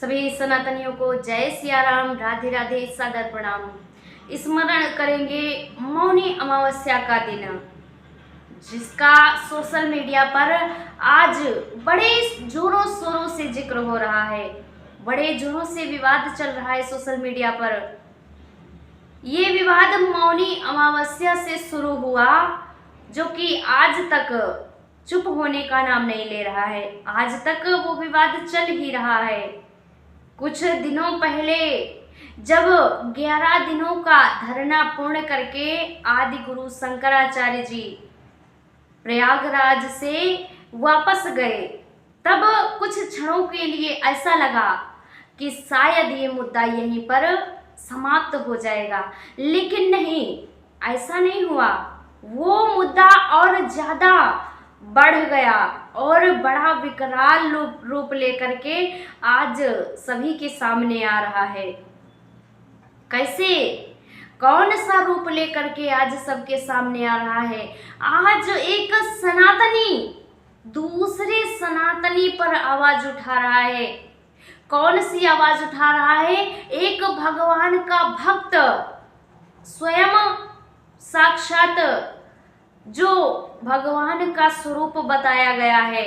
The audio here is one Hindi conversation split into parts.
सभी सनातनियों को जय सिया राम, राधे राधे, सादर प्रणाम। स्मरण करेंगे मौनी अमावस्या का दिन, जिसका सोशल मीडिया पर आज बड़े जोरों शोरों से जिक्र हो रहा है, बड़े जोरों से विवाद चल रहा है सोशल मीडिया पर। ये विवाद मौनी अमावस्या से शुरू हुआ, जो कि आज तक चुप होने का नाम नहीं ले रहा है। आज तक वो विवाद चल ही रहा है। कुछ दिनों पहले जब 11 दिनों का धरना पूर्ण करके आदि गुरु शंकराचार्य जी प्रयागराज से वापस गए, तब कुछ क्षणों के लिए ऐसा लगा कि शायद ये मुद्दा यहीं पर समाप्त हो जाएगा, लेकिन नहीं, ऐसा नहीं हुआ। वो मुद्दा और ज़्यादा बढ़ गया और बड़ा विकराल रूप लेकर के आज सभी के सामने आ रहा है। कैसे, कौन सा रूप लेकर के आज सबके सामने आ रहा है? आज एक सनातनी दूसरे सनातनी पर आवाज उठा रहा है। कौन सी आवाज उठा रहा है? एक भगवान का भक्त, स्वयं साक्षात जो भगवान का स्वरूप बताया गया है,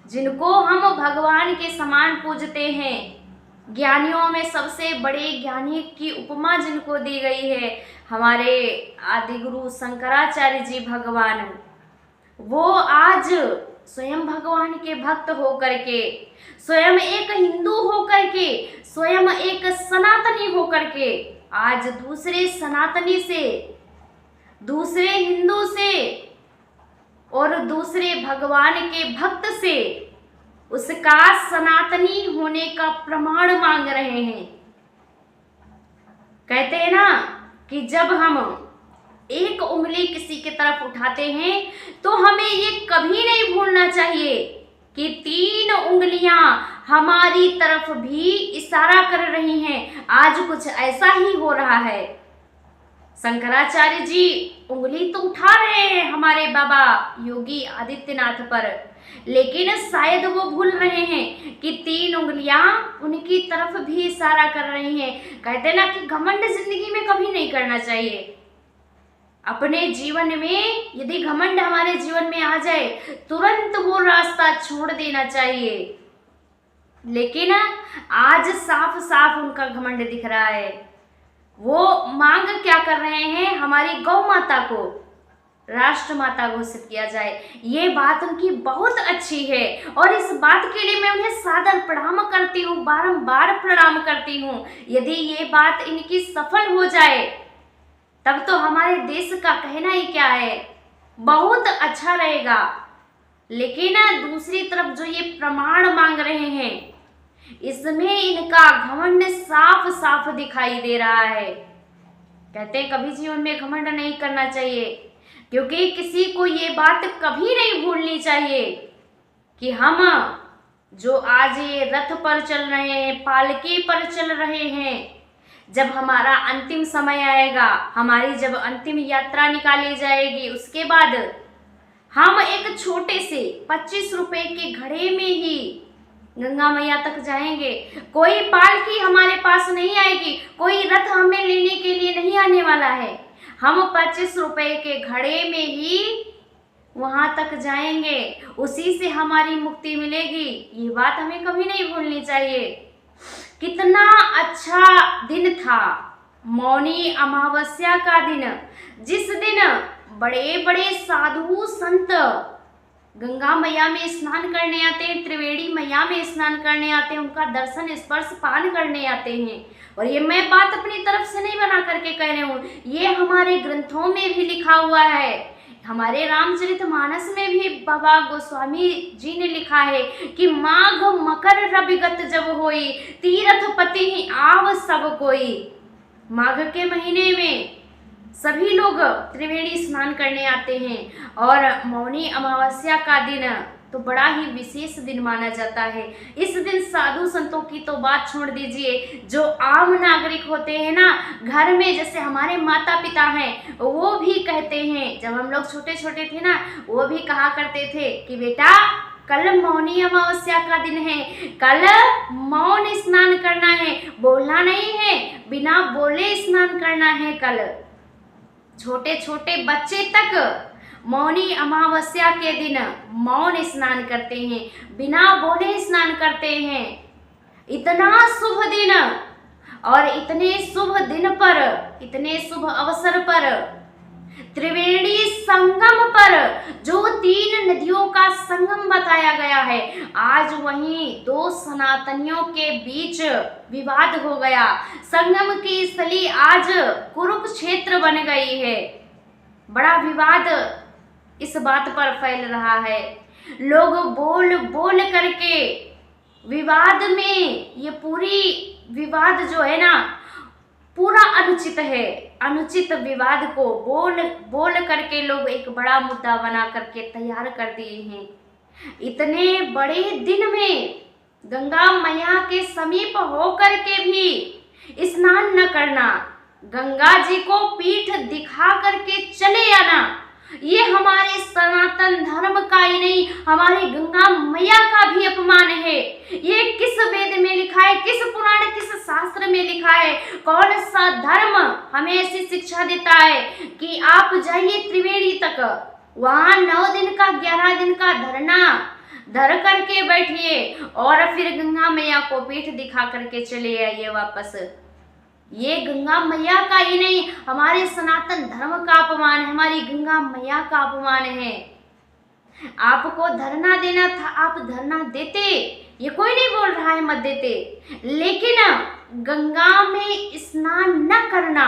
जिनको हम भगवान के समान पूजते हैं, ज्ञानियों में सबसे बड़े ज्ञानी की उपमा जिनको दी गई है, हमारे आदि गुरु शंकराचार्य जी भगवान, वो आज स्वयं भगवान के भक्त होकर के, स्वयं एक हिंदू होकर के, स्वयं एक सनातनी होकर के आज दूसरे सनातनी से, दूसरे हिंदू से और दूसरे भगवान के भक्त से उसका सनातनी होने का प्रमाण मांग रहे हैं। कहते हैं ना कि जब हम एक उंगली किसी की तरफ उठाते हैं तो हमें ये कभी नहीं भूलना चाहिए कि 3 उंगलियां हमारी तरफ भी इशारा कर रही हैं। आज कुछ ऐसा ही हो रहा है। शंकराचार्य जी उंगली तो उठा रहे हैं हमारे बाबा योगी आदित्यनाथ पर, लेकिन शायद वो भूल रहे हैं कि 3 उंगलियां उनकी तरफ भी इशारा कर रही हैं। कहते हैं ना कि घमंड जिंदगी में कभी नहीं करना चाहिए। अपने जीवन में यदि घमंड हमारे जीवन में आ जाए, तुरंत वो रास्ता छोड़ देना चाहिए। लेकिन आज साफ साफ उनका घमंड दिख रहा है। वो मांग क्या कर रहे हैं? हमारी गौ माता को राष्ट्र माता घोषित किया जाए। ये बात उनकी बहुत अच्छी है और इस बात के लिए मैं उन्हें सादर प्रणाम करती हूँ, बारंबार प्रणाम करती हूँ। यदि ये बात इनकी सफल हो जाए तब तो हमारे देश का कहना ही क्या है, बहुत अच्छा रहेगा। लेकिन दूसरी तरफ जो ये प्रमाण मांग रहे हैं, इसमें इनका घमंड साफ साफ दिखाई दे रहा है। कहते हैं कभी जीवन में घमंड नहीं करना चाहिए, क्योंकि किसी को ये बात कभी नहीं भूलनी चाहिए कि हम जो आज ये रथ पर चल रहे हैं, पालकी पर चल रहे हैं, जब हमारा अंतिम समय आएगा, हमारी जब अंतिम यात्रा निकाली जाएगी, उसके बाद हम एक छोटे से 25 रुपए के घड़े में ही गंगा मैया तक जाएंगे। कोई पालकी हमारे पास नहीं आएगी, कोई रथ हमें लेने के लिए नहीं आने वाला है। हम 25 रुपए के घड़े में ही वहां तक जाएंगे, उसी से हमारी मुक्ति मिलेगी। ये बात हमें कभी नहीं भूलनी चाहिए। कितना अच्छा दिन था मौनी अमावस्या का दिन, जिस दिन बड़े बड़े साधु संत गंगा मैया में स्नान करने आते हैं, त्रिवेणी मैया में स्नान करने आते हैं, उनका दर्शन स्पर्श पान करने आते हैं। और ये मैं बात अपनी तरफ से नहीं बना करके कह रही हूँ, ये हमारे ग्रंथों में भी लिखा हुआ है। हमारे रामचरितमानस में भी बाबा गोस्वामी जी ने लिखा है कि माघ मकर रविगत जब होई, तीर्थ पति ही आव सब कोई। माघ के महीने में सभी लोग त्रिवेणी स्नान करने आते हैं और मौनी अमावस्या का दिन तो बड़ा ही विशेष दिन माना जाता है। इस दिन साधु संतों की तो बात छोड़ दीजिए, जो आम नागरिक होते हैं ना, घर में जैसे हमारे माता पिता हैं, वो भी कहते हैं, जब हम लोग छोटे छोटे थे ना, वो भी कहा करते थे कि बेटा कल मौनी अमावस्या का दिन है, कल मौन स्नान करना है, बोलना नहीं है, बिना बोले स्नान करना है। कल छोटे छोटे बच्चे तक मौनी अमावस्या के दिन मौन स्नान करते हैं, बिना बोले स्नान करते हैं। इतना शुभ दिन और इतने शुभ दिन पर, इतने शुभ अवसर पर, त्रिवेणी संगम पर जो 3 नदियों का संगम बताया गया है, आज वहीं 2 सनातनियों के बीच विवाद हो गया। संगम की स्थली आज कुरुक्षेत्र बन गई है। बड़ा विवाद इस बात पर फैल रहा है। लोग बोल बोल करके विवाद में, ये पूरी विवाद जो है ना, पूरा अनुचित है। अनुचित विवाद को बोल बोल करके लोग एक बड़ा मुद्दा बना करके तैयार कर दिए हैं। इतने बड़े दिन में गंगा मैया के समीप होकर के भी स्नान न करना, गंगा जी को पीठ दिखा करके चले आना, ये हमारे सनातन धर्म का ही नहीं, हमारी गंगा मैया का भी अपमान है। ये किस वेद में लिखा है, किस पुराण, किस शास्त्र में लिखा है? कौन सा धर्म हमें ऐसी शिक्षा देता है कि आप जाइए त्रिवेणी तक, वहां 9 दिन का 11 दिन का धरना धर करके बैठिए और फिर गंगा मैया को पीठ दिखा करके चले आइए वापस। ये गंगा मैया का ही नहीं, हमारे सनातन धर्म का अपमान है, हमारी गंगा मैया का अपमान है। आपको धरना देना था, आप धरना देते, ये कोई नहीं बोल रहा है मत देते, लेकिन गंगा में स्नान न करना,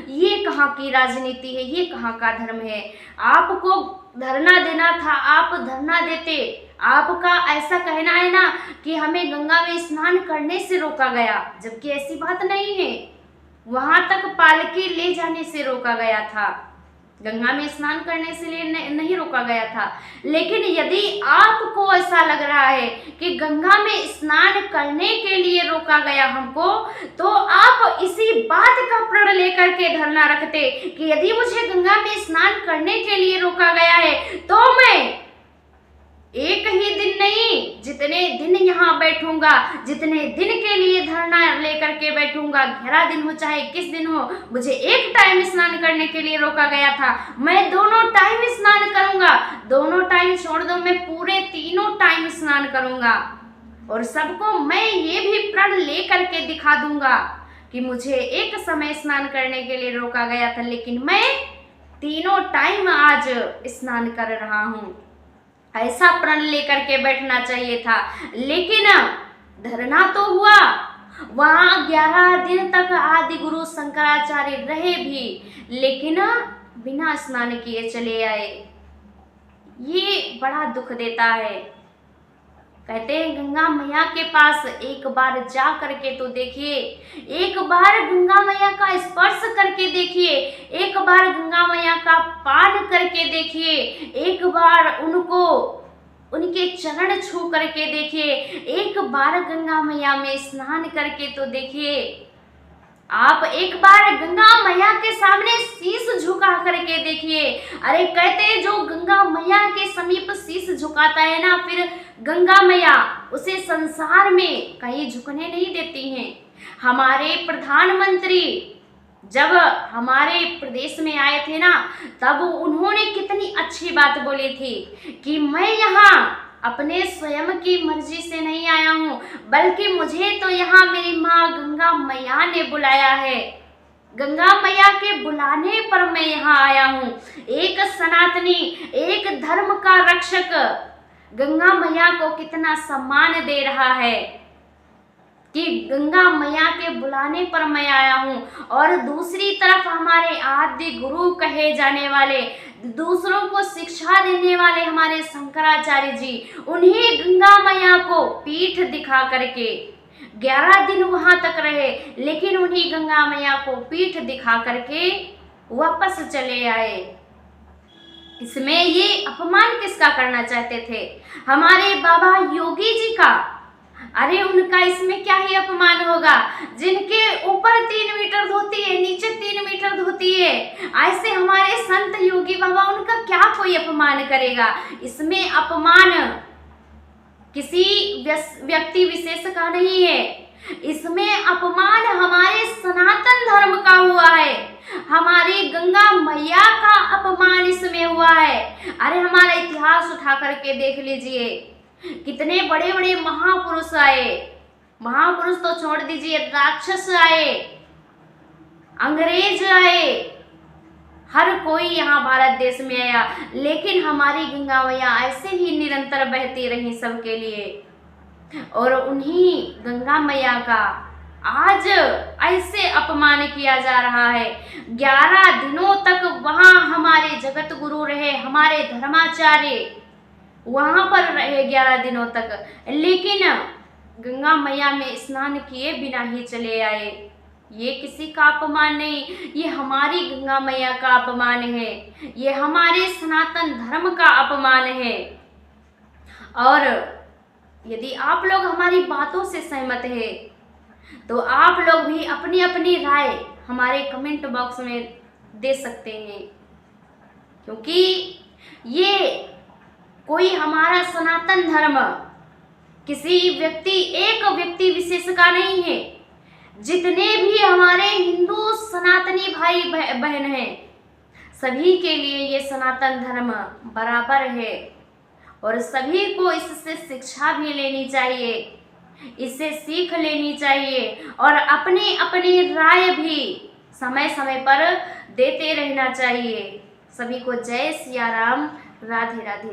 ये कहाँ की राजनीति है, ये कहाँ का धर्म है? आपको धरना देना था, आप धरना देते। आपका ऐसा कहना है ना कि हमें गंगा में स्नान करने से रोका गया, जबकि ऐसी बात नहीं है। वहां तक पालकी ले जाने से रोका गया था, गंगा में स्नान करने से नहीं रोका गया था। लेकिन यदि आपको ऐसा लग रहा है कि गंगा में स्नान करने के लिए रोका गया हमको, तो आप इसी बात का प्रण लेकर के धरना रखते कि यदि मुझे गंगा में स्नान करने के लिए रोका गया है तो मैं एक ही दिन नहीं, जितने दिन यहाँ बैठूंगा, जितने दिन के लिए धरना लेकर के बैठूंगा, 11 दिन हो चाहे 21 दिन हो, मुझे एक टाइम स्नान करने के लिए रोका गया था, मैं दोनों टाइम स्नान करूंगा। दोनों टाइम छोड़ दो, मैं पूरे 3 टाइम स्नान करूंगा और सबको मैं ये भी प्रण ले करके दिखा दूंगा कि मुझे एक समय स्नान करने के लिए रोका गया था, लेकिन मैं 3 टाइम आज स्नान कर रहा हूँ। ऐसा प्रण लेकर के बैठना चाहिए था। लेकिन धरना तो हुआ, वहां 11 दिन तक आदि गुरु शंकराचार्य रहे भी, लेकिन बिना स्नान किए चले आए। ये बड़ा दुख देता है। कहते हैं गंगा मैया के पास एक बार जा करके तो देखिए, एक बार गंगा मैया का स्पर्श करके देखिए, एक बार गंगा मैया का पान करके देखिए, एक बार उनको उनके चरण छू करके देखिए, एक बार गंगा मैया में स्नान करके तो देखिए। आप एक बार गंगा मैया के सामने शीश झुका करके देखिए। अरे कहते हैं जो गंगा मैया के समीप शीश झुकाता है ना, फिर गंगा मैया उसे संसार में कहीं झुकने नहीं देती हैं। हमारे प्रधानमंत्री जब हमारे प्रदेश में आए थे ना, तब उन्होंने कितनी अच्छी बात बोली थी कि मैं यहाँ अपने स्वयं की मर्जी से नहीं आया हूँ, बल्कि मुझे तो यहाँ मेरी माँ गंगा मैया ने बुलाया है। गंगा मैया के बुलाने पर मैं यहाँ आया हूँ। एक सनातनी, एक धर्म का रक्षक गंगा मैया को कितना सम्मान दे रहा है कि गंगा मैया के बुलाने पर मैं आया हूँ। और दूसरी तरफ हमारे आदि गुरु कहे जाने वाले, दूसरों को शिक्षा देने वाले हमारे शंकराचार्य जी, उन्हीं गंगा मैया को पीठ दिखा करके 11 दिन वहां तक रहे, लेकिन उन्हीं गंगा मैया को पीठ दिखा करके वापस चले आए। इसमें ये अपमान किसका करना चाहते थे? हमारे बाबा योगी जी का। अरे उनका इसमें क्या ही अपमान होगा? जिनके ऊपर 3 मीटर धोती है, नीचे 3 मीटर धोती है, ऐसे हमारे संत योगी बाबा, उनका क्या कोई अपमान करेगा? इसमें अपमान किसी व्यक्ति विशेष का नहीं है। इसमें अपमान हमारे सनातन धर्म का हुआ है, हमारी गंगा मैया का अपमान इसमें हुआ है। अरे हमारा इतिहास उठा करके देख लीजिए, कितने बड़े बड़े महापुरुष आए, महापुरुष तो छोड़ दीजिए, राक्षस आए, अंग्रेज आए, हर कोई यहाँ भारत देश में आया, लेकिन हमारी गंगा मैया ऐसे ही निरंतर बहती रही सबके लिए। और उन्हीं गंगा मैया का आज ऐसे अपमान किया जा रहा है। 11 दिनों तक वहाँ हमारे जगत गुरु रहे, हमारे धर्माचार्य वहाँ पर रहे 11 दिनों तक, लेकिन गंगा मैया में स्नान किए बिना ही चले आए। ये किसी का अपमान नहीं, ये हमारी गंगा मैया का अपमान है, ये हमारे सनातन धर्म का अपमान है। और यदि आप लोग हमारी बातों से सहमत है तो आप लोग भी अपनी अपनी राय हमारे कमेंट बॉक्स में दे सकते हैं, क्योंकि ये कोई हमारा सनातन धर्म किसी एक व्यक्ति विशेष का नहीं है। जितने भी हमारे हिंदू सनातनी भाई बहन हैं, सभी के लिए ये सनातन धर्म बराबर है और सभी को इससे शिक्षा भी लेनी चाहिए, इससे सीख लेनी चाहिए और अपनी अपनी राय भी समय समय पर देते रहना चाहिए। सभी को जय सिया राम, राधे राधे।